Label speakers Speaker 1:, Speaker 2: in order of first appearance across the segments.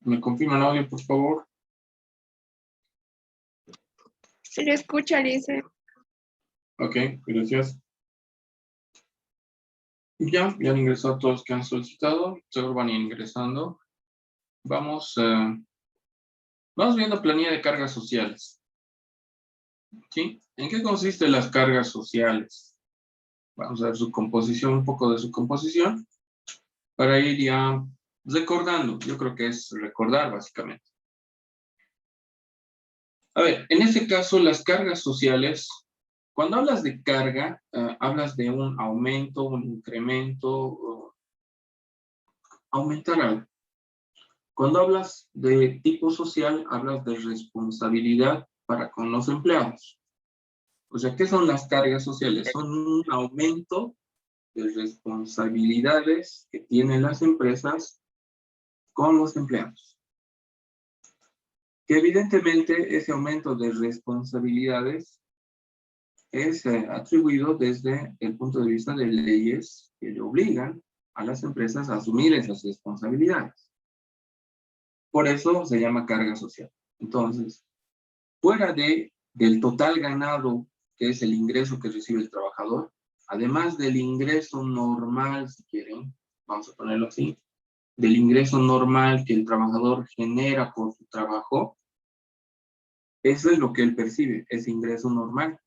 Speaker 1: ¿Me confirma el audio, por favor?
Speaker 2: Se le escucha, dice.
Speaker 1: Ok, gracias. Ya han ingresado todos los que han solicitado. Seguro van a ir ingresando. Vamos viendo planilla de cargas sociales. ¿Sí? ¿En qué consisten las cargas sociales? Vamos a ver su composición, un poco de su composición, para ir ya recordando. Yo creo que es recordar, básicamente. A ver, en este caso, las cargas sociales, cuando hablas de carga, hablas de un aumento, un incremento, aumentar algo. Cuando hablas de tipo social, hablas de responsabilidad para con los empleados. O sea, ¿qué son las cargas sociales? Son un aumento de responsabilidades que tienen las empresas con los empleados. Que evidentemente ese aumento de responsabilidades es atribuido desde el punto de vista de leyes que le obligan a las empresas a asumir esas responsabilidades. Por eso se llama carga social. Entonces, fuera del total ganado, que es el ingreso que recibe el trabajador, además del ingreso normal, si quieren, vamos a ponerlo así, del ingreso normal que el trabajador genera por su trabajo, eso es lo que él percibe, ese ingreso normal.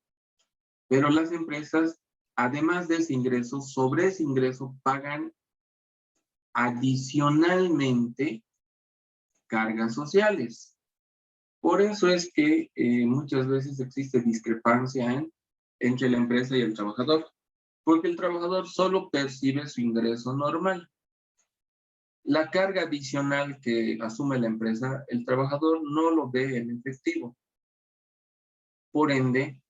Speaker 1: Pero las empresas, además de ese ingreso, sobre ese ingreso pagan adicionalmente cargas sociales. Por eso es que muchas veces existe discrepancia entre la empresa y el trabajador, porque el trabajador solo percibe su ingreso normal. La carga adicional que asume la empresa, el trabajador no lo ve en efectivo. Por ende,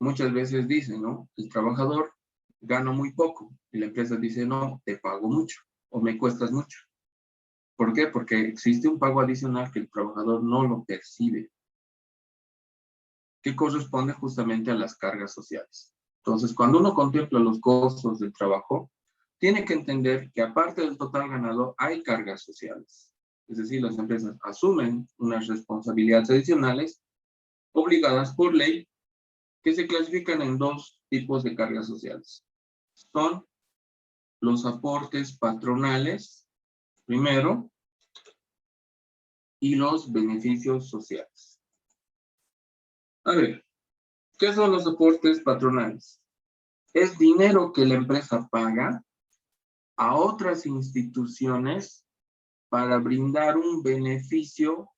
Speaker 1: muchas veces dice, ¿no? El trabajador gana muy poco y la empresa dice, no, te pago mucho o me cuestas mucho. ¿Por qué? Porque existe un pago adicional que el trabajador no lo percibe, que corresponde justamente a las cargas sociales. Entonces, cuando uno contempla los costos del trabajo, tiene que entender que aparte del total ganado hay cargas sociales. Es decir, las empresas asumen unas responsabilidades adicionales obligadas por ley que se clasifican en dos tipos de cargas sociales. Son los aportes patronales, primero, y los beneficios sociales. A ver, ¿qué son los aportes patronales? Es dinero que la empresa paga a otras instituciones para brindar un beneficio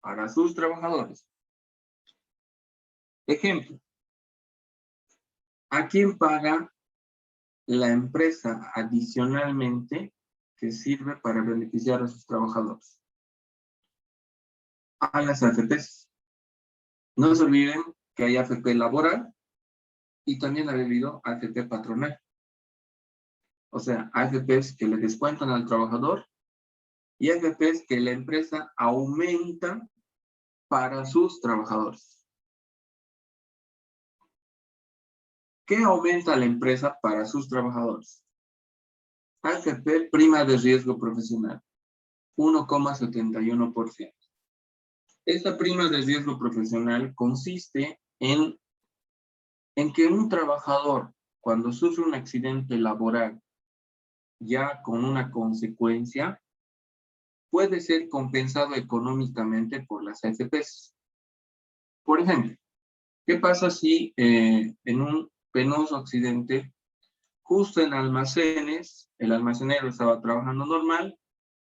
Speaker 1: para sus trabajadores. Ejemplo, ¿a quién paga la empresa adicionalmente que sirve para beneficiar a sus trabajadores? A las AFPs. No se olviden que hay AFP laboral y también ha habido AFP patronal. O sea, AFPs que le descuentan al trabajador y AFPs que la empresa aumenta para sus trabajadores. ¿Qué aumenta la empresa para sus trabajadores? AFP prima de riesgo profesional, 1,71%. Esta prima de riesgo profesional consiste en que un trabajador, cuando sufre un accidente laboral, ya con una consecuencia, puede ser compensado económicamente por las AFPs. Por ejemplo, ¿qué pasa si en un penoso accidente, justo en almacenes, el almacenero estaba trabajando normal,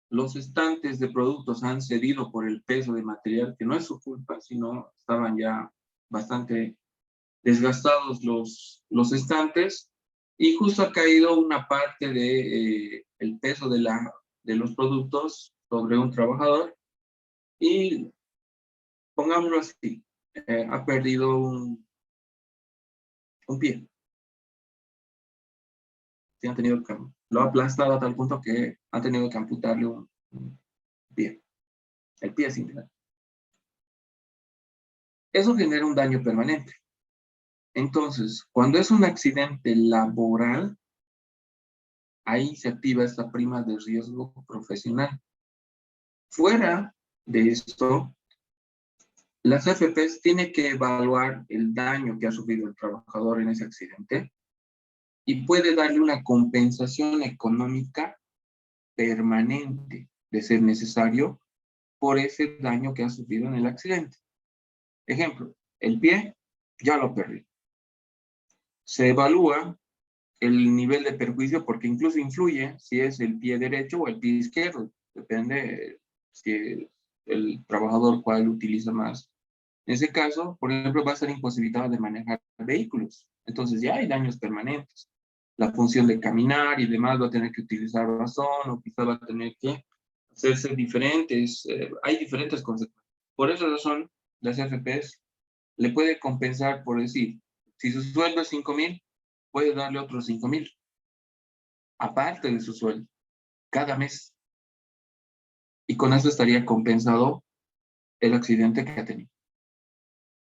Speaker 1: los estantes de productos han cedido por el peso de material, que no es su culpa, sino estaban ya bastante desgastados los estantes, y justo ha caído una parte de el peso de los productos sobre un trabajador, y pongámoslo así, ha perdido un pie. Sí, lo ha aplastado a tal punto que ha tenido que amputarle un pie, el pie simplemente. Eso genera un daño permanente. Entonces, cuando es un accidente laboral, ahí se activa esta prima de riesgo profesional. Fuera de esto, las AFPs tienen que evaluar el daño que ha sufrido el trabajador en ese accidente y puede darle una compensación económica permanente, de ser necesario, por ese daño que ha sufrido en el accidente. Ejemplo, el pie ya lo perdí. Se evalúa el nivel de perjuicio porque incluso influye si es el pie derecho o el pie izquierdo. Depende si el trabajador cuál utiliza más. En ese caso, por ejemplo, va a ser imposibilitado de manejar vehículos. Entonces ya hay daños permanentes. La función de caminar y demás va a tener que utilizar razón o quizá va a tener que hacerse diferentes. Hay diferentes consecuencias. Por esa razón, las FPs le puede compensar por decir, si su sueldo es 5,000, puede darle otros 5,000, aparte de su sueldo, cada mes. Y con eso estaría compensado el accidente que ha tenido.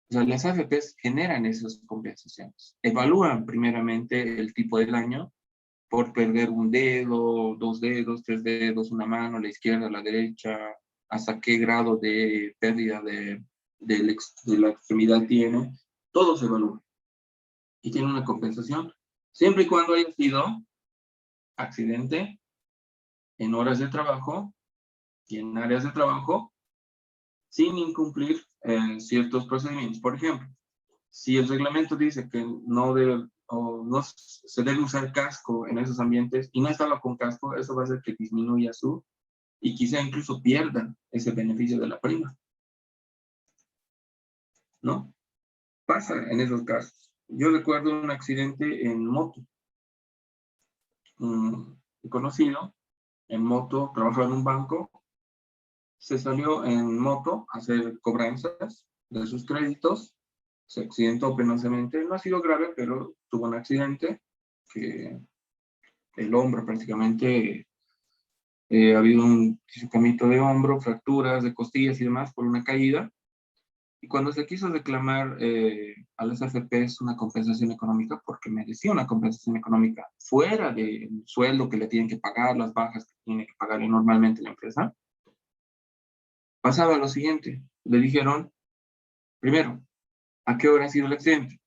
Speaker 1: O sea, las AFPs generan esas compensaciones. Evalúan primeramente el tipo de daño por perder un dedo, 2 dedos, 3 dedos, una mano, la izquierda, la derecha, hasta qué grado de pérdida de la extremidad tiene. Todo se evalúa. Y tiene una compensación. Siempre y cuando haya sido accidente en horas de trabajo y en áreas de trabajo sin incumplir ciertos procedimientos. Por ejemplo, si el reglamento dice que no debe o no se debe usar casco en esos ambientes y no estaba con casco, eso va a hacer que disminuya su y quizá incluso pierdan ese beneficio de la prima, ¿no? Pasa en esos casos. Yo recuerdo un accidente en moto. Un conocido en moto, trabajaba en un banco, se salió en moto a hacer cobranzas de sus créditos, se accidentó penosamente, no ha sido grave, pero tuvo un accidente que el hombro prácticamente, ha habido un dislocamiento de hombro, fracturas de costillas y demás por una caída. Y cuando se quiso reclamar a las AFPs una compensación económica, porque merecía una compensación económica fuera del sueldo que le tienen que pagar, las bajas que tiene que pagarle normalmente la empresa, pasaba lo siguiente. Le dijeron, primero, ¿a qué hora ha sido el accidente?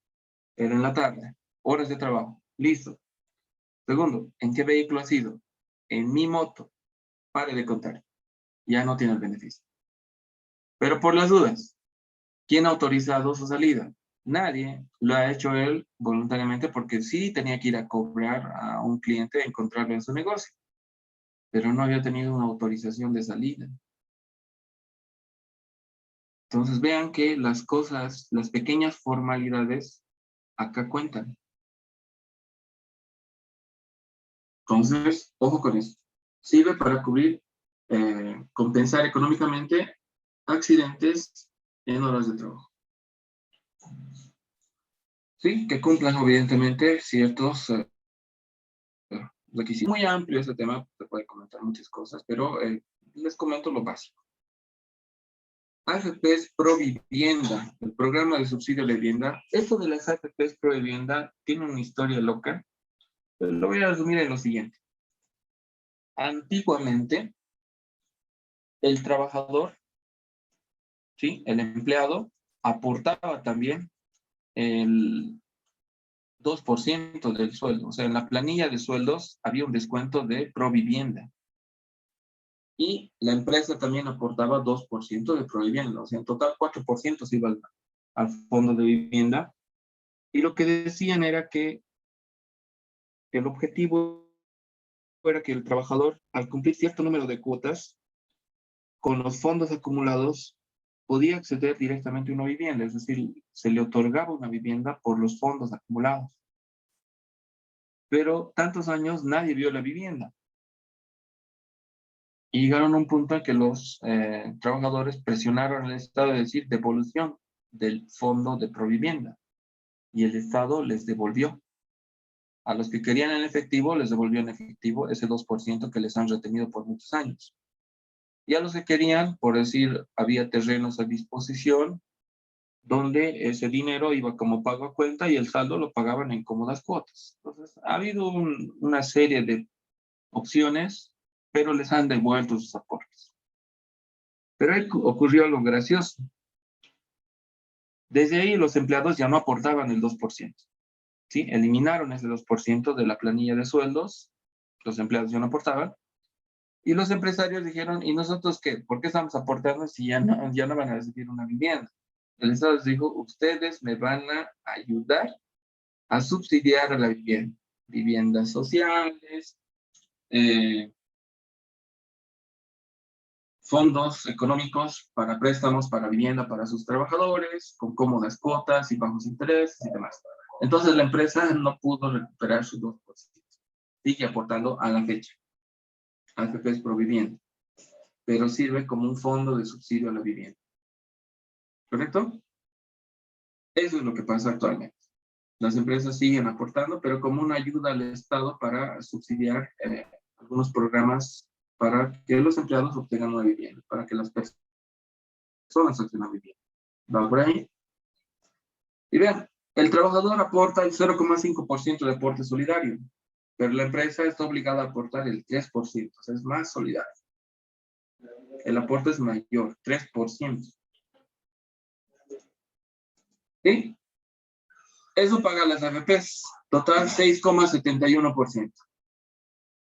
Speaker 1: Era en la tarde, horas de trabajo, listo. Segundo, ¿en qué vehículo ha sido? En mi moto. Pare de contar. Ya no tiene el beneficio. Pero por las dudas, ¿quién ha autorizado su salida? Nadie. Lo ha hecho él voluntariamente porque sí tenía que ir a cobrar a un cliente, encontrarlo en su negocio, pero no había tenido una autorización de salida. Entonces vean que las cosas, las pequeñas formalidades, acá cuentan. Entonces, ojo con eso. Sirve para cubrir, compensar económicamente accidentes en horas de trabajo. Sí, que cumplan evidentemente ciertos requisitos. Muy amplio ese tema, se puede comentar muchas cosas, pero les comento lo básico. AFPs Pro Vivienda, el programa de subsidio de vivienda. Esto de las AFPs Pro Vivienda tiene una historia loca, pero lo voy a resumir en lo siguiente. Antiguamente, el trabajador, ¿sí? El empleado, aportaba también el 2% del sueldo. O sea, en la planilla de sueldos había un descuento de Provivienda. Y la empresa también aportaba 2% de Provivienda. O sea, en total 4% se iba al fondo de vivienda. Y lo que decían era que el objetivo era que el trabajador, al cumplir cierto número de cuotas, con los fondos acumulados, podía acceder directamente a una vivienda. Es decir, se le otorgaba una vivienda por los fondos acumulados. Pero tantos años nadie vio la vivienda. Y llegaron a un punto en que los trabajadores presionaron al Estado de decir devolución del fondo de Provivienda. Y el Estado les devolvió. A los que querían en efectivo, les devolvió en efectivo ese 2% que les han retenido por muchos años. Y a los que querían, por decir, había terrenos a disposición, donde ese dinero iba como pago a cuenta y el saldo lo pagaban en cómodas cuotas. Entonces, ha habido una serie de opciones, pero les han devuelto sus aportes. Pero ahí ocurrió algo gracioso. Desde ahí los empleados ya no aportaban el 2%. ¿Sí? Eliminaron ese 2% de la planilla de sueldos. Los empleados ya no aportaban. Y los empresarios dijeron, ¿y nosotros qué? ¿Por qué estamos aportando si ya no van a recibir una vivienda? El Estado les dijo, ustedes me van a ayudar a subsidiar a la vivienda. Viviendas sociales, fondos económicos para préstamos, para vivienda, para sus trabajadores, con cómodas cuotas y bajos intereses y demás. Entonces la empresa no pudo recuperar sus 2%. Sigue aportando a la fecha. AFP Provivienda, pero sirve como un fondo de subsidio a la vivienda. ¿Correcto? Eso es lo que pasa actualmente. Las empresas siguen aportando, pero como una ayuda al Estado para subsidiar algunos programas para que los empleados obtengan una vivienda, para que las personas obtengan una vivienda. ¿Va por ahí? Y vean, el trabajador aporta el 0,5% de aporte solidario, pero la empresa está obligada a aportar el 3%, o sea, es más solidario. El aporte es mayor, 3%. ¿Sí? Eso paga las AFPs, total 6,71%.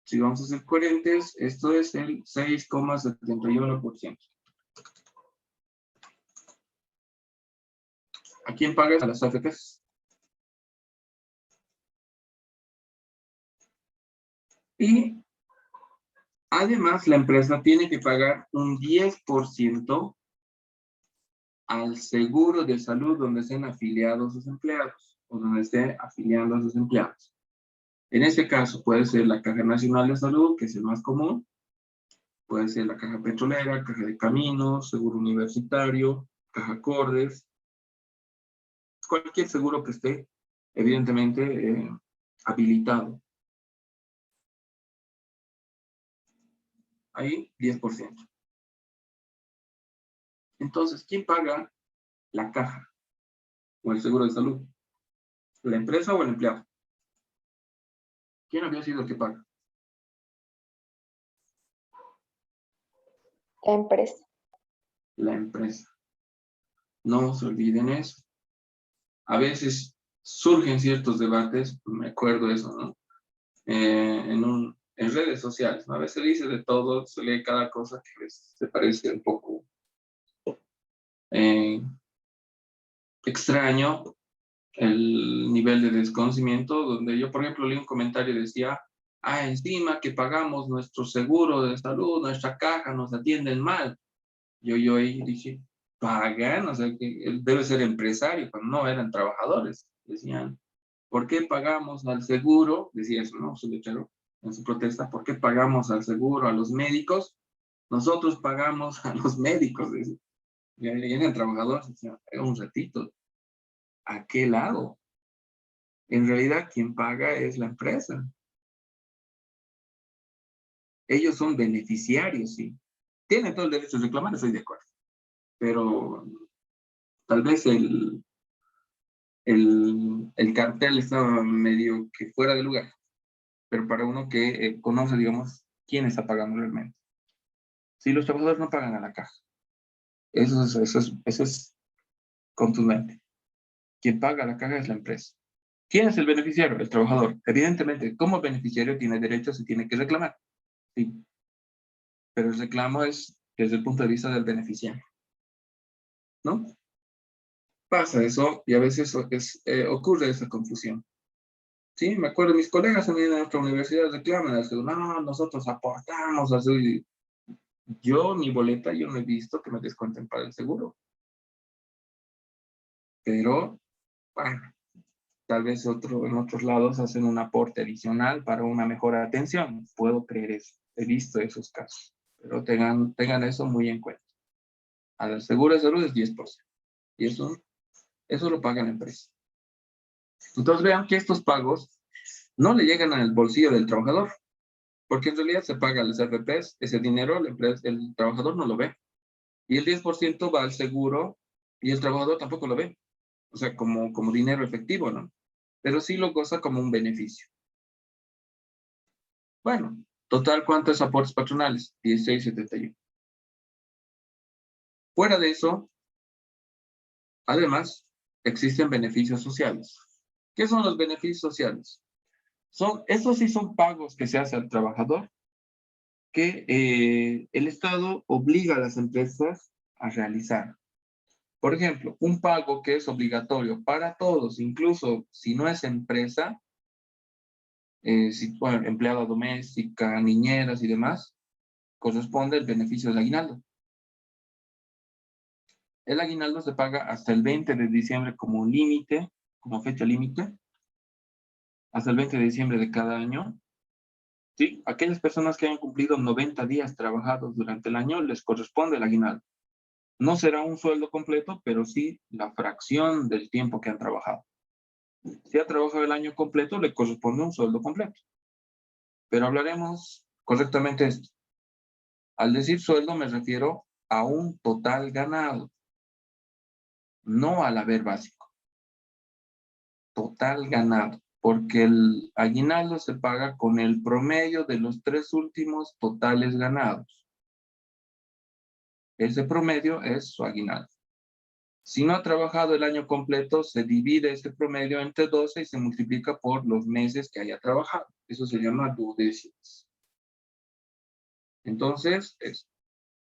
Speaker 1: Si vamos a ser coherentes, esto es el 6,71%. ¿A quién paga a las AFPs? Y además la empresa tiene que pagar un 10% al seguro de salud donde estén afiliados sus empleados o donde esté afiliando a sus empleados. En este caso puede ser la Caja Nacional de Salud, que es el más común, puede ser la Caja Petrolera, Caja de Caminos, Seguro Universitario, Caja Cordes, cualquier seguro que esté evidentemente habilitado. Ahí 10%. Entonces, ¿quién paga la caja o el seguro de salud? ¿La empresa o el empleado? ¿Quién había sido el que paga?
Speaker 2: La empresa.
Speaker 1: La empresa. No se olviden eso. A veces surgen ciertos debates, me acuerdo eso, ¿no? En redes sociales, ¿no? A veces se dice de todo, se lee cada cosa que se parece un poco extraño, el nivel de desconocimiento, donde yo, por ejemplo, leí un comentario y decía, encima que pagamos nuestro seguro de salud, nuestra caja, nos atienden mal. Yo ahí dije, pagan, o sea, que él debe ser empresario, cuando no eran trabajadores. Decían, ¿por qué pagamos al seguro? Decía eso, ¿no? Su letrero, en su protesta, ¿por qué pagamos al seguro a los médicos? Nosotros pagamos a los médicos. Decía. Y eran trabajadores, decía, un ratito, ¿a qué lado? En realidad, quien paga es la empresa. Ellos son beneficiarios, sí. Tienen todo el derecho de reclamar, estoy de acuerdo. Pero tal vez el cartel estaba medio que fuera de lugar. Pero para uno que conoce, digamos, quién está pagando realmente. Si los trabajadores no pagan a la caja. Eso es contundente. Quien paga a la caja es la empresa. ¿Quién es el beneficiario? El trabajador. Evidentemente, como beneficiario tiene derechos y tiene que reclamar. Sí. Pero el reclamo es desde el punto de vista del beneficiario. ¿No? Pasa eso y a veces ocurre esa confusión. Sí, me acuerdo, mis colegas también en otra universidad reclaman, no, nosotros aportamos, así. Yo, mi boleta, yo no he visto que me descuenten para el seguro. Pero, bueno, tal vez en otros lados hacen un aporte adicional para una mejor atención. Puedo creer eso. He visto esos casos. Pero tengan eso muy en cuenta. Al seguro de salud es 10%. Y eso lo paga la empresa. Entonces vean que estos pagos no le llegan al bolsillo del trabajador, porque en realidad se paga a las AFPs, ese dinero el trabajador no lo ve. Y el 10% va al seguro y el trabajador tampoco lo ve. O sea, como dinero efectivo, ¿no? Pero sí lo goza como un beneficio. Bueno, total, ¿cuántos aportes patronales? 16,71. Fuera de eso, además, existen beneficios sociales. ¿Qué son los beneficios sociales? Esos sí son pagos que se hace al trabajador que el Estado obliga a las empresas a realizar. Por ejemplo, un pago que es obligatorio para todos, incluso si no es empresa, bueno, empleada doméstica, niñeras y demás, corresponde el beneficio del aguinaldo. El aguinaldo se paga hasta el 20 de diciembre como límite, como fecha límite, hasta el 20 de diciembre de cada año. ¿Sí? Aquellas personas que hayan cumplido 90 días trabajados durante el año les corresponde el aguinaldo. No será un sueldo completo, pero sí la fracción del tiempo que han trabajado. Si ha trabajado el año completo, le corresponde un sueldo completo. Pero hablaremos correctamente de esto. Al decir sueldo me refiero a un total ganado, no al haber básico. Total ganado, porque el aguinaldo se paga con el promedio de los 3 últimos totales ganados. Ese promedio es su aguinaldo. Si no ha trabajado el año completo, se divide ese promedio entre 12 y se multiplica por los meses que haya trabajado. Eso se llama duodécimas. Entonces, eso.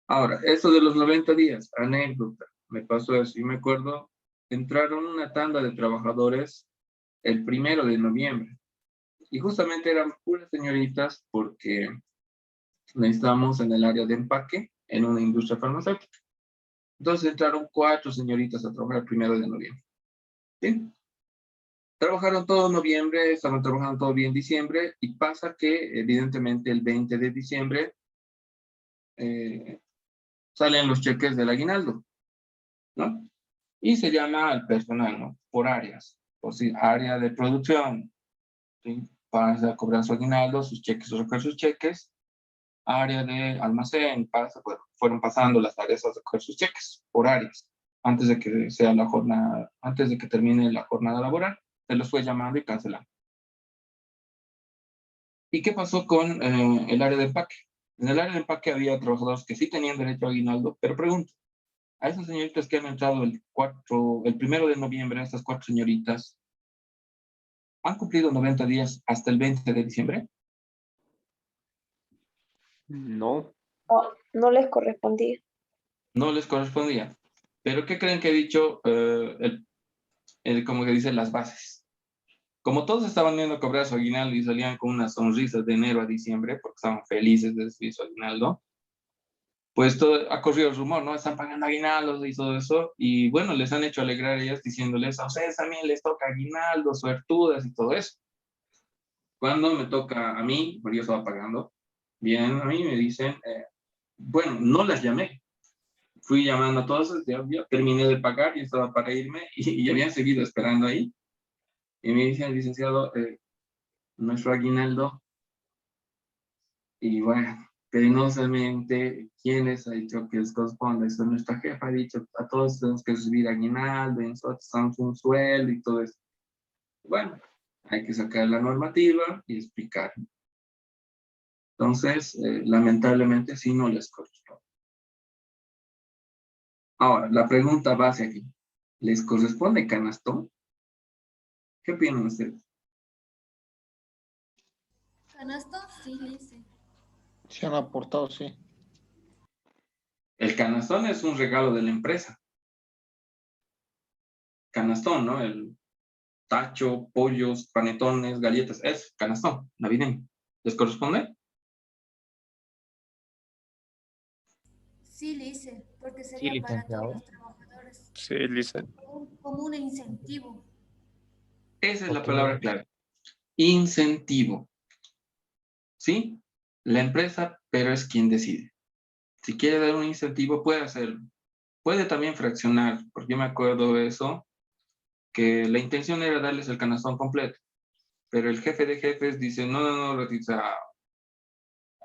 Speaker 1: Ahora, eso de los 90 días, anécdota, me pasó eso y me acuerdo, entraron una tanda de trabajadores el 1 de noviembre y justamente eran puras señoritas porque necesitamos en el área de empaque en una industria farmacéutica. Entonces entraron 4 señoritas a trabajar el 1 de noviembre. ¿Sí? Trabajaron todo noviembre, estaban trabajando todo bien diciembre y pasa que evidentemente el 20 de diciembre salen los cheques del aguinaldo, ¿no? Y se llama al personal, ¿no? Por áreas. O sea, área de producción, ¿sí? Para cobrar su aguinaldo, sus cheques, recoger sus cheques. Área de almacén, bueno, fueron pasando las áreas a recoger sus cheques por áreas. Antes de que sea la jornada, antes de que termine la jornada laboral, se los fue llamando y cancelando. ¿Y qué pasó con el área de empaque? En el área de empaque había trabajadores que sí tenían derecho a aguinaldo, pero pregunto, a esas señoritas que han entrado el 1 de noviembre, estas 4 señoritas, ¿han cumplido 90 días hasta el 20 de diciembre?
Speaker 3: No.
Speaker 2: No, no les correspondía.
Speaker 1: No les correspondía. ¿Pero qué creen que he dicho, como que dicen las bases? Como todos estaban viendo cobrar su aguinaldo y salían con una sonrisa de enero a diciembre, porque estaban felices de recibir su aguinaldo, pues todo, ha corrido el rumor, ¿no? Están pagando aguinaldos y todo eso, y bueno, les han hecho alegrar a ellas diciéndoles, a ustedes también les toca aguinaldo, suertudas y todo eso. Cuando me toca a mí, porque yo estaba pagando, bien, a mí me dicen, bueno, no las llamé. Fui llamando a todas, ya terminé de pagar y estaba para irme y habían seguido esperando ahí. Y me dicen, licenciado, nuestro aguinaldo. Y bueno, penosamente, ¿quién les ha dicho que les corresponde? Eso nuestra jefa ha dicho, a todos tenemos que recibir aguinaldo, y nosotros damos un sueldo y todo eso. Bueno, hay que sacar la normativa y explicar. Entonces, lamentablemente, sí no les corresponde. Ahora, la pregunta base aquí. ¿Les corresponde canastón? ¿Qué opinan ustedes?
Speaker 4: Canasto, sí, Lice.
Speaker 3: Se han aportado, sí.
Speaker 1: El canastón es un regalo de la empresa. Canastón, ¿no? El tacho, pollos, panetones, galletas, es canastón, navideño. ¿Les corresponde?
Speaker 4: Sí, Lice, porque
Speaker 5: Sí,
Speaker 4: sería para todos
Speaker 5: licenciado.
Speaker 4: los trabajadores,
Speaker 3: Sí, Lisa.
Speaker 4: como un incentivo.
Speaker 1: Esa es la
Speaker 5: Ok.
Speaker 1: palabra clave. Incentivo. ¿Sí? La empresa, pero es quien decide. Si quiere dar un incentivo, puede hacerlo. Puede también fraccionar, porque yo me acuerdo de eso, que la intención era darles el canastón completo. Pero el jefe de jefes dice, no, no, no, o sea,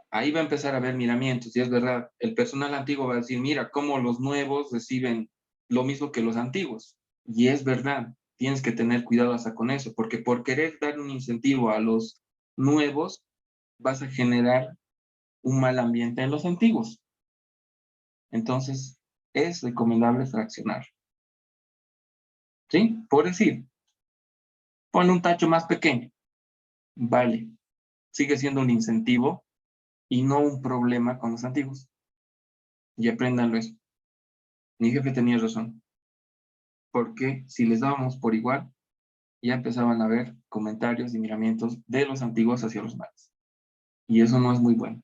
Speaker 1: ahí va a empezar a haber miramientos, y es verdad, el personal antiguo va a decir, mira, cómo los nuevos reciben lo mismo que los antiguos. Y es verdad, tienes que tener cuidado hasta con eso, porque por querer dar un incentivo a los nuevos, vas a generar un mal ambiente en los antiguos. Entonces, es recomendable fraccionar. ¿Sí? Por decir, pon un tacho más pequeño. Vale. Sigue siendo un incentivo y no un problema con los antiguos. Y apréndanlo eso. Mi jefe tenía razón. Porque si les dábamos por igual, ya empezaban a haber comentarios y miramientos de los antiguos hacia los nuevos. Y eso no es muy bueno.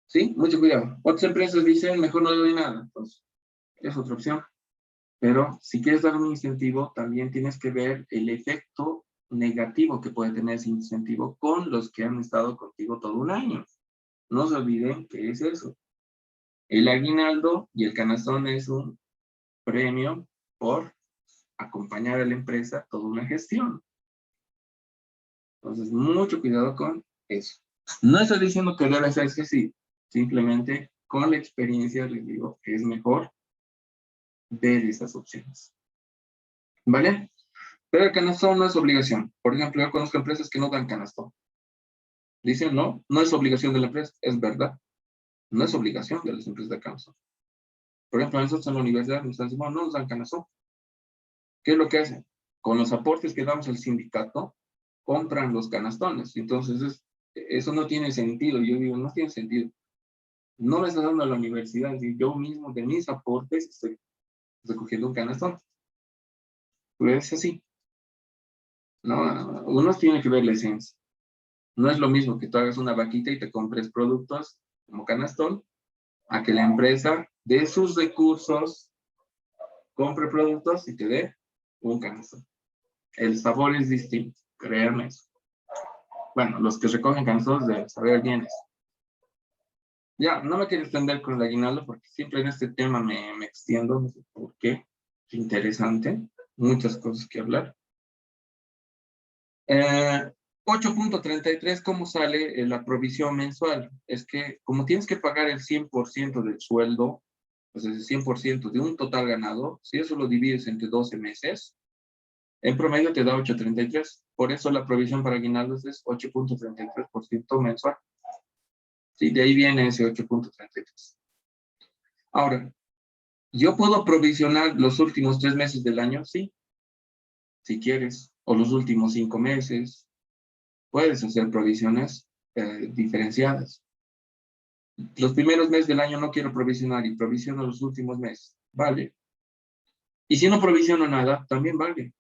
Speaker 1: ¿Sí? Mucho cuidado. Otras empresas dicen, mejor no le doy nada. Entonces, es otra opción. Pero si quieres dar un incentivo, también tienes que ver el efecto negativo que puede tener ese incentivo con los que han estado contigo todo un año. No se olviden que es eso. El aguinaldo y el canastón es un premio por acompañar a la empresa toda una gestión. Entonces, mucho cuidado con eso. No estoy diciendo que debe ser que sí. Simplemente con la experiencia les digo que es mejor ver esas opciones. ¿Vale? Pero el canastón no es obligación. Por ejemplo, yo conozco empresas que no dan canastón. Dicen, no, no es obligación de la empresa. Es verdad. No es obligación de las empresas de canastón. Por ejemplo, nosotros en la universidad nos dicen, bueno, no nos dan canastón. ¿Qué es lo que hacen? Con los aportes que damos al sindicato, compran los canastones. Entonces, eso no tiene sentido. Yo digo, no tiene sentido. No me está dando a la universidad. Yo mismo, de mis aportes, estoy recogiendo un canastón. Pues así. No, uno tiene que ver la esencia. No es lo mismo que tú hagas una vaquita y te compres productos como canastón, a que la empresa de sus recursos compre productos y te dé un canastón. El sabor es distinto, créanme eso. Bueno, los que recogen canastones deben saber bien eso. Ya, no me quiero extender con el aguinaldo porque siempre en este tema me extiendo, no sé por qué. Es interesante, muchas cosas que hablar. 8.33, ¿cómo sale la provisión mensual? Es que como tienes que pagar el 100% del sueldo, pues el 100% de un total ganado, si eso lo divides entre 12 meses, en promedio te da 8.33. Por eso la provisión para aguinaldos es 8.33% mensual. Sí, de ahí viene ese 8.33. Ahora, ¿yo puedo provisionar los últimos 3 meses del año? Sí, si quieres, o los últimos 5 meses. Puedes hacer provisiones diferenciadas. Los primeros meses del año no quiero provisionar y provisiono los últimos meses. Vale. Y si no provisiono nada, también vale.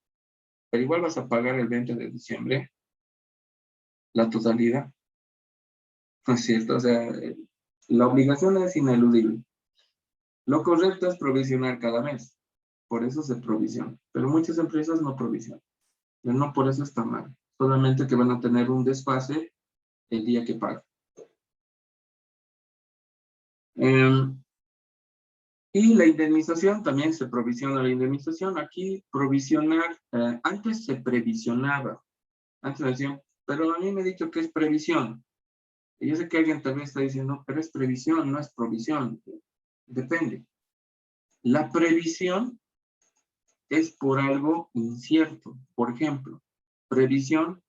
Speaker 1: Pero igual vas a pagar el 20 de diciembre la totalidad. ¿No es cierto? O sea, la obligación es ineludible. Lo correcto es provisionar cada mes. Por eso se provisiona. Pero muchas empresas no provisionan. Pero no por eso está mal. Solamente que van a tener un desfase el día que pagan. Y la indemnización, también se provisiona la indemnización. Aquí provisionar, antes se previsionaba. Antes decían, pero a mí me he dicho que es previsión. Y yo sé que alguien también está diciendo, pero es previsión, no es provisión. Depende. La previsión es por algo incierto. Por ejemplo, previsión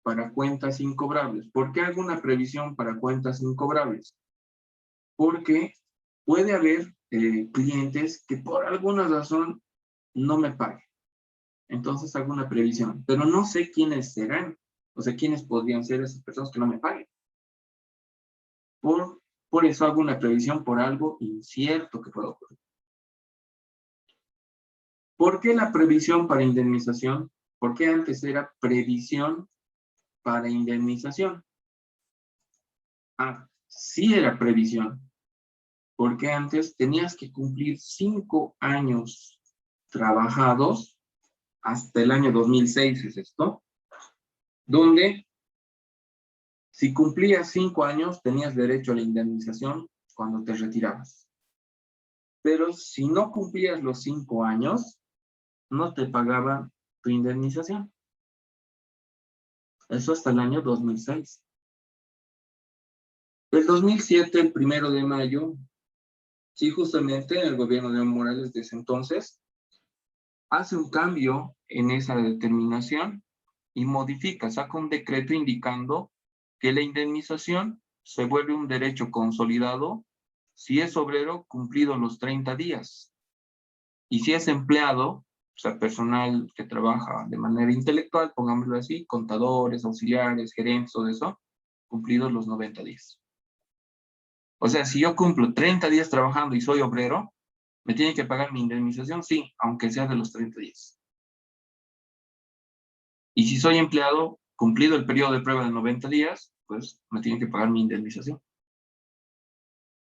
Speaker 1: para cuentas incobrables. ¿Por qué hago una previsión para cuentas incobrables? Porque puede haber clientes que por alguna razón no me paguen. Entonces hago una previsión, pero no sé quiénes serán, o sea, quiénes podrían ser esas personas que no me paguen. Por eso hago una previsión por algo incierto que pueda ocurrir. ¿Por qué la previsión para indemnización? ¿Por qué antes era previsión para indemnización? Ah, sí era previsión, porque antes tenías que cumplir 5 años trabajados hasta el año 2006, es esto, donde si cumplías 5 años tenías derecho a la indemnización cuando te retirabas. Pero si no cumplías los 5 años, no te pagaban tu indemnización. Eso hasta el año 2006. El 2007, el 1 de mayo, sí, justamente el gobierno de Evo Morales de ese entonces hace un cambio en esa determinación y modifica, saca un decreto indicando que la indemnización se vuelve un derecho consolidado Si es obrero, cumplidos los 30 días. Y si es empleado, o sea, personal que trabaja de manera intelectual, pongámoslo así, contadores, auxiliares, gerentes, todo eso, cumplidos los 90 días. O sea, si yo cumplo 30 días trabajando y soy obrero, ¿me tiene que pagar mi indemnización? Sí, aunque sea de los 30 días. Y si soy empleado, cumplido el periodo de prueba de 90 días, pues me tiene que pagar mi indemnización.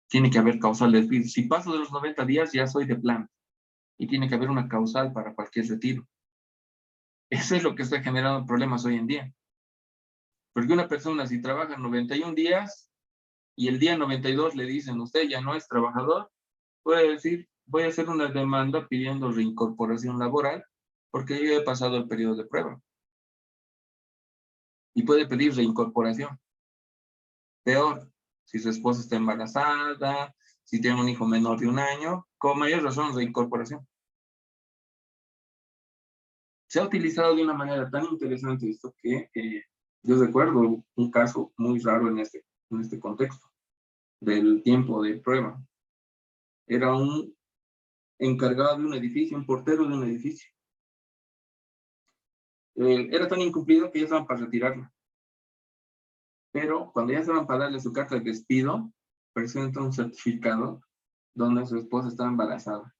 Speaker 1: Tiene que haber causal de despido. Si paso de los 90 días, ya soy de planta. Y tiene que haber una causal para cualquier retiro. Eso es lo que está generando problemas hoy en día. Porque una persona, si trabaja 91 días y el día 92 le dicen, usted ya no es trabajador, puede decir, voy a hacer una demanda pidiendo reincorporación laboral porque yo he pasado el periodo de prueba. Y puede pedir reincorporación. Peor, si su esposa está embarazada, si tiene un hijo menor de 1 año, con mayor razón reincorporación. Se ha utilizado de una manera tan interesante esto que yo recuerdo un caso muy raro en este contexto del tiempo de prueba. Era un encargado de un edificio, un portero de un edificio. Era tan incumplido que ya estaban para retirarlo. Pero cuando ya estaban para darle su carta de despido, presenta un certificado donde su esposa está embarazada.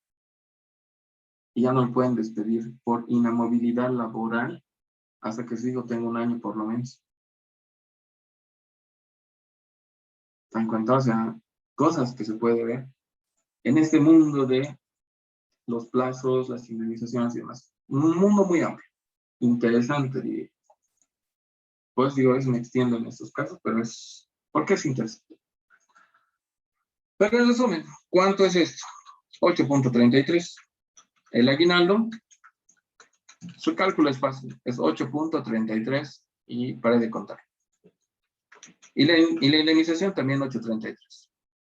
Speaker 1: Y ya no lo pueden despedir por inamovilidad laboral hasta que su hijo tenga 1 año por lo menos. En cuanto a cosas que se puede ver en este mundo de los plazos, las indemnizaciones y demás. Un mundo muy amplio, interesante, diría. Pues digo, me extiendo en estos casos, pero es porque es interesante. Pero en resumen, ¿cuánto es esto? 8.33. El aguinaldo, su cálculo es fácil, es 8.33 y para de contar. Y la indemnización también 8.33.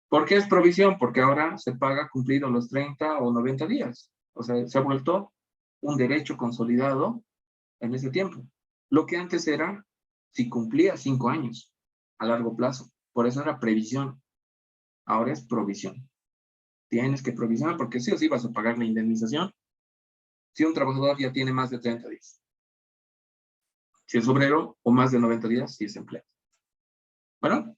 Speaker 1: ¿Por qué es provisión? Porque ahora se paga cumplido los 30 o 90 días. O sea, se ha vuelto un derecho consolidado en ese tiempo. Lo que antes era si cumplía 5 años a largo plazo. Por eso era previsión. Ahora es provisión. Tienes que provisionar porque sí o sí vas a pagar la indemnización si un trabajador ya tiene más de 30 días. Si es obrero o más de 90 días, si es empleado. Bueno,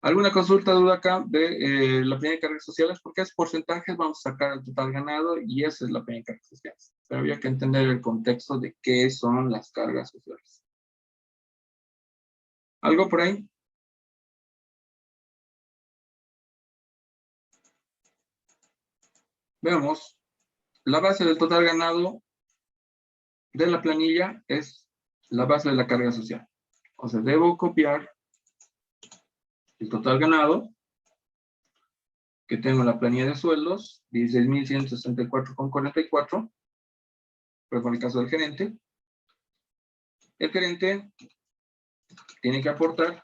Speaker 1: ¿alguna consulta, duda acá de la peña de cargas sociales? Porque es porcentajes, vamos a sacar el total ganado y esa es la peña de cargas sociales. Pero había que entender el contexto de qué son las cargas sociales. ¿Algo por ahí? Veamos. La base del total ganado de la planilla es la base de la carga social. O sea, debo copiar el total ganado que tengo en la planilla de sueldos, 16.164,44, pero con el caso del gerente. El gerente tiene que aportar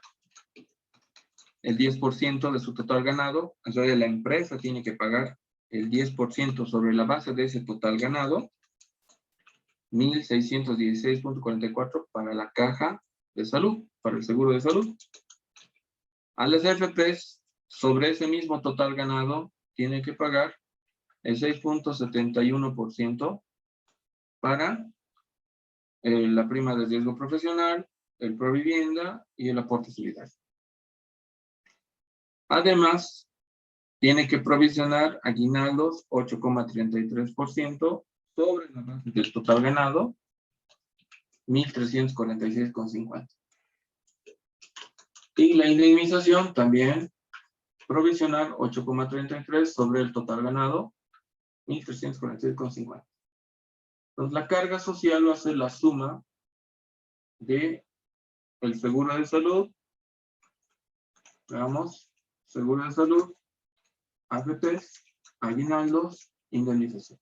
Speaker 1: el 10% de su total ganado, entonces la empresa tiene que pagar el 10% sobre la base de ese total ganado, 1.616,44 para la caja de salud, para el seguro de salud. A las AFPs, sobre ese mismo total ganado, tiene que pagar el 6.71% para la prima de riesgo profesional, el Provivienda y el aporte solidario. Además, tiene que provisionar aguinaldos 8,33% sobre la base del total ganado, 1.346,50. Y la indemnización también provisionar 8,33 sobre el total ganado, 1.346,50. Entonces, la carga social va a ser la suma de el seguro de salud, veamos, seguro de salud, AFPs, aguinaldos, indemnización.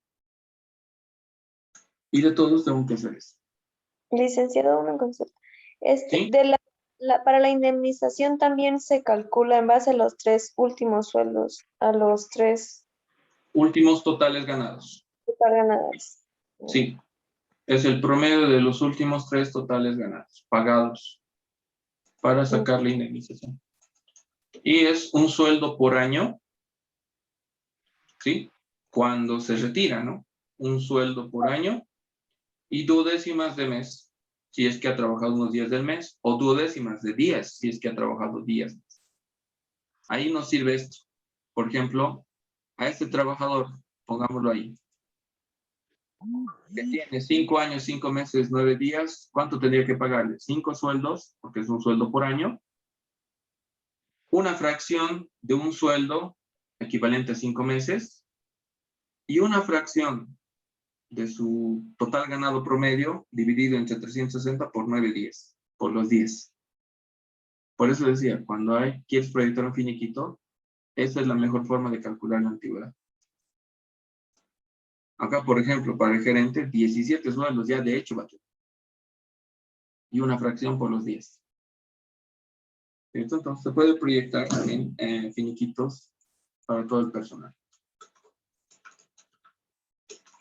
Speaker 1: Y de todos tengo que hacer eso.
Speaker 2: Licenciado, una consulta.
Speaker 1: ¿Sí?
Speaker 2: Para la indemnización también se calcula en base a los 3 últimos sueldos, a los 3
Speaker 1: Últimos totales ganados.
Speaker 2: ganados.
Speaker 1: Sí. Es el promedio de los últimos 3 totales ganados, pagados, para sacar la indemnización. Y es un sueldo por año, ¿sí? Cuando se retira, ¿no? Un sueldo por año y duodécimas de mes, si es que ha trabajado unos días del mes, o duodécimas de días, si es que ha trabajado días. Ahí nos sirve esto. Por ejemplo, a este trabajador, pongámoslo ahí, que tiene 5 años, 5 meses, 9 días, ¿cuánto tendría que pagarle? 5 sueldos, porque es un sueldo por año, una fracción de un sueldo equivalente a 5 meses y una fracción de su total ganado promedio dividido entre 360 por 9 días, por los 10. Por eso decía, cuando quieres proyectar un finiquito, esa es la mejor forma de calcular la antigüedad. Acá, por ejemplo, para el gerente, 17 sueldos ya de hecho va a tener. Y una fracción por los 10. Entonces, se puede proyectar también finiquitos para todo el personal.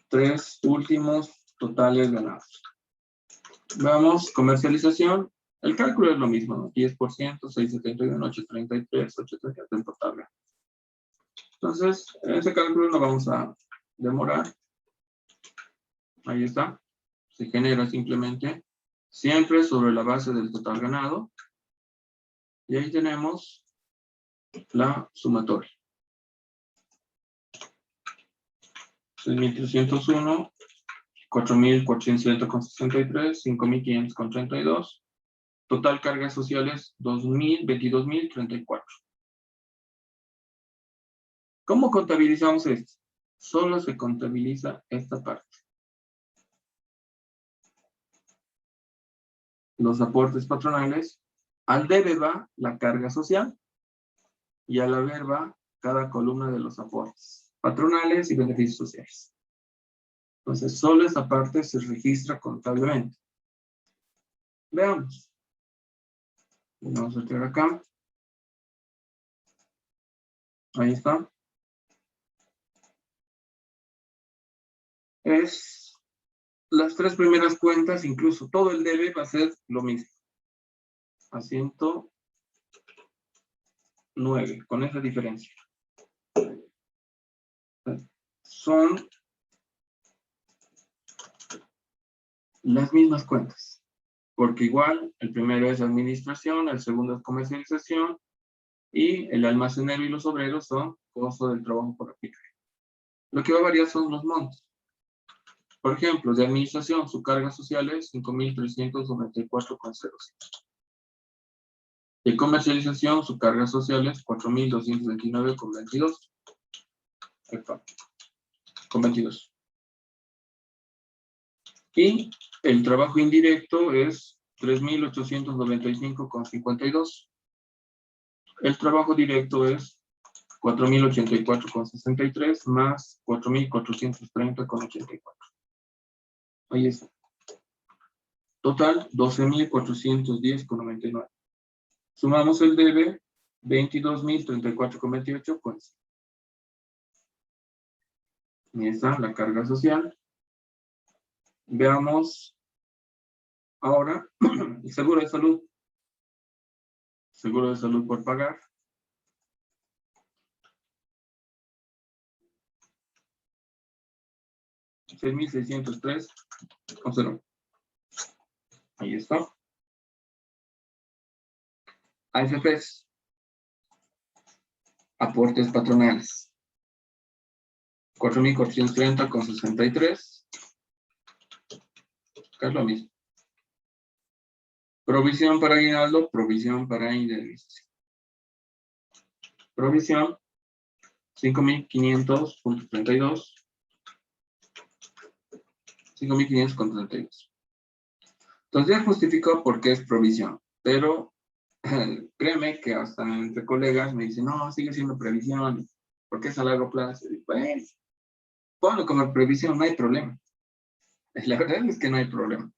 Speaker 1: 3 últimos totales ganados. Vamos, comercialización. El cálculo es lo mismo, ¿no? 10%, 6,71, 8,33, 8,30 en total. Entonces, ese cálculo lo vamos a demorar. Ahí está. Se genera simplemente siempre sobre la base del total ganado. Y ahí tenemos la sumatoria. 6.301, 4.407,63, 5.500,32. Total cargas sociales, 22.034. ¿Cómo contabilizamos esto? Solo se contabiliza esta parte. Los aportes patronales. Al debe va la carga social y al haber va cada columna de los aportes patronales y beneficios sociales. Entonces, solo esa parte se registra contablemente. Veamos. Vamos a tirar acá. Ahí está. Es las 3 primeras cuentas, incluso todo el debe va a ser lo mismo. A 109, con esa diferencia. Son las mismas cuentas. Porque igual, el primero es administración, el segundo es comercialización, y el almacenero y los obreros son costo del trabajo por aplicar. Lo que va a variar son los montos. Por ejemplo, de administración, su carga social es 5.394,05. De comercialización, su carga social es 4.229,22. Con 22. Y el trabajo indirecto es 3.895,52. El trabajo directo es 4.084,63 más 4.430,84. Ahí está. Total, 12.410,99. Sumamos el debe, 22.034,28, pues. Ahí está la carga social. Veamos ahora el seguro de salud. Seguro de salud por pagar. $6.603,0. Ahí está. AFPs. Aportes patronales. 4.430,63. Es lo mismo. Provisión para aguinaldo, provisión para indemnización. Provisión, 5.500,32. 5.500,32. Entonces ya justificó por qué es provisión, pero créeme que hasta entre colegas me dicen, no, sigue siendo previsión, porque es a largo plazo. Y pues, ponlo como previsión, no hay problema. La verdad es que no hay problema.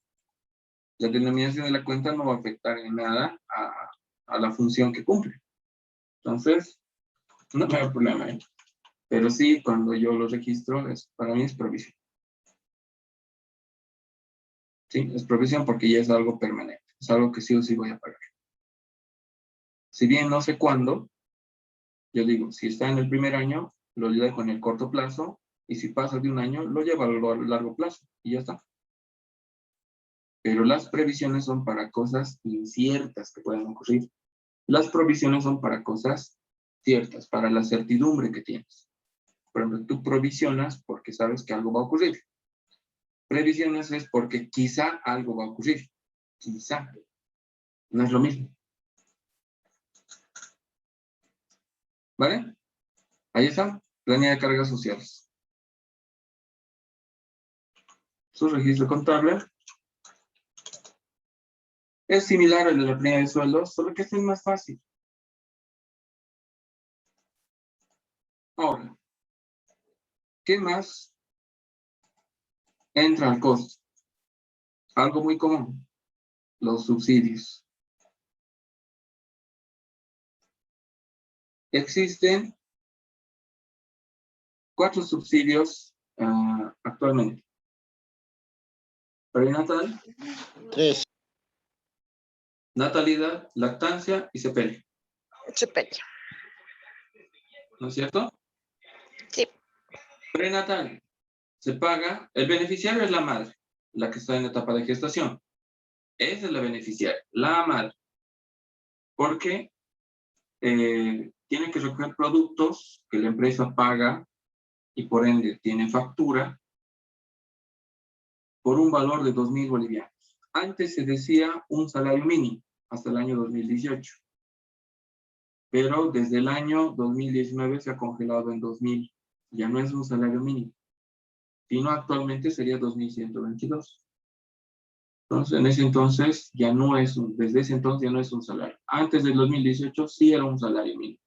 Speaker 1: La denominación de la cuenta no va a afectar en nada a la función que cumple. Entonces, no hay problema, ¿eh? Pero sí, cuando yo lo registro, para mí es provisión. Sí, es provisión porque ya es algo permanente. Es algo que sí o sí voy a pagar. Si bien no sé cuándo, Yo digo, si está en el primer año, lo dejo en el corto plazo, y si pasa de un año, lo llevo a largo plazo, y ya está. Pero las previsiones son para cosas inciertas que pueden ocurrir. Las provisiones son para cosas ciertas, para la certidumbre que tienes. Por ejemplo, tú provisionas porque sabes que algo va a ocurrir. Previsiones es porque quizá algo va a ocurrir. Quizá. No es lo mismo. ¿Vale? Ahí está. Planilla de cargas sociales. Su registro contable es similar al de la planilla de sueldos, solo que este es más fácil. Ahora, ¿qué más entra al costo? Algo muy común, los subsidios. Existen 4 subsidios actualmente. Perinatal,
Speaker 3: 3.
Speaker 1: natalidad, lactancia y sepelio.
Speaker 2: Sepelio.
Speaker 1: ¿No es cierto?
Speaker 2: Sí.
Speaker 1: Prenatal, se paga, el beneficiario es la madre, la que está en la etapa de gestación. Esa es la beneficiaria, la madre. Porque tiene que recoger productos que la empresa paga y por ende tiene factura por un valor de 2.000 bolivianos. Antes se decía un salario mínimo hasta el año 2018. Pero desde el año 2019 se ha congelado en 2.000. Ya no es un salario mínimo, sino actualmente sería 2.122. Entonces, en ese entonces ya no es desde ese entonces ya no es un salario. Antes del 2018 sí era un salario mínimo.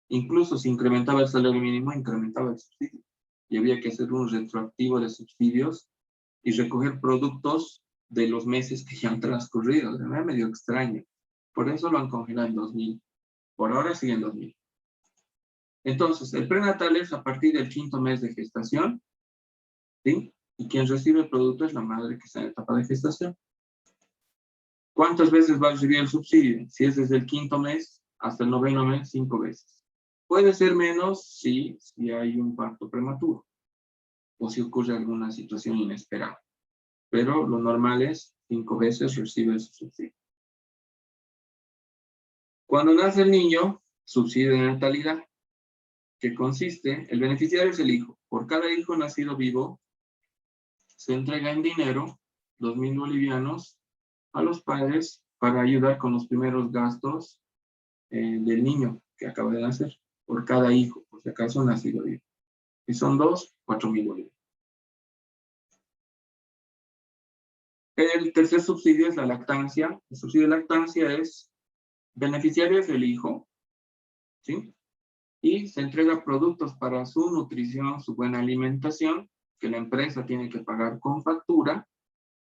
Speaker 1: Incluso si incrementaba el salario mínimo, incrementaba el subsidio. Y había que hacer un retroactivo de subsidios y recoger productos de los meses que ya han transcurrido. O sea, me medio extraño. Por eso lo han congelado en 2.000. Por ahora sigue en 2.000. Entonces, el prenatal es a partir del 5º mes de gestación, ¿sí? Y quien recibe el producto es la madre que está en etapa de gestación. ¿Cuántas veces va a recibir el subsidio? Si es desde el 5º mes hasta el 9º mes, 5 veces. Puede ser menos si hay un parto prematuro o si ocurre alguna situación inesperada. Pero lo normal es 5 veces recibe su subsidio. Cuando nace el niño, subsidio de natalidad, que consiste, el beneficiario es el hijo. Por cada hijo nacido vivo, se entrega en dinero 2.000 bolivianos a los padres para ayudar con los primeros gastos del niño que acaba de nacer, por cada hijo, por si acaso nacido vivo. Si son 2, 4.000 bolivianos. El tercer subsidio es la lactancia. El subsidio de lactancia es beneficiario es el hijo, ¿sí? Y se entrega productos para su nutrición, su buena alimentación, que la empresa tiene que pagar con factura,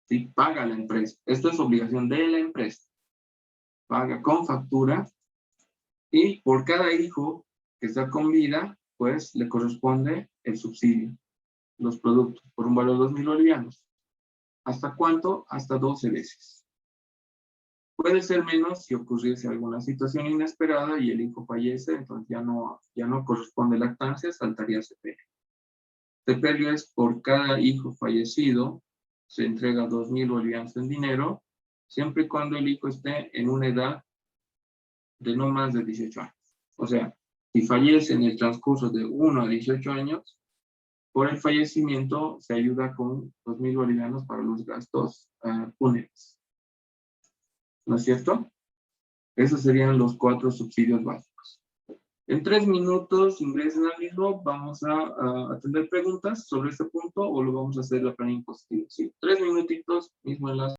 Speaker 1: ¿sí? Paga la empresa. Esto es obligación de la empresa. Paga con factura y por cada hijo que está con vida, pues le corresponde el subsidio, los productos, por un valor de 2.000 bolivianos. ¿Hasta cuánto? Hasta 12 veces. Puede ser menos si ocurriese alguna situación inesperada y el hijo fallece, entonces ya no corresponde lactancia, saltaría sepelio. Sepelio es por cada hijo fallecido, se entrega 2.000 bolivianos en dinero, siempre y cuando el hijo esté en una edad de no más de 18 años. O sea, si fallece en el transcurso de 1 a 18 años, por el fallecimiento se ayuda con 2.000 bolivianos para los gastos fúnebres. ¿No es cierto? Esos serían los 4 subsidios básicos. En 3 minutos ingresen al mismo, vamos a atender preguntas sobre este punto o lo vamos a hacer la planilla impositiva. Sí, 3 minutitos, mismo enlace.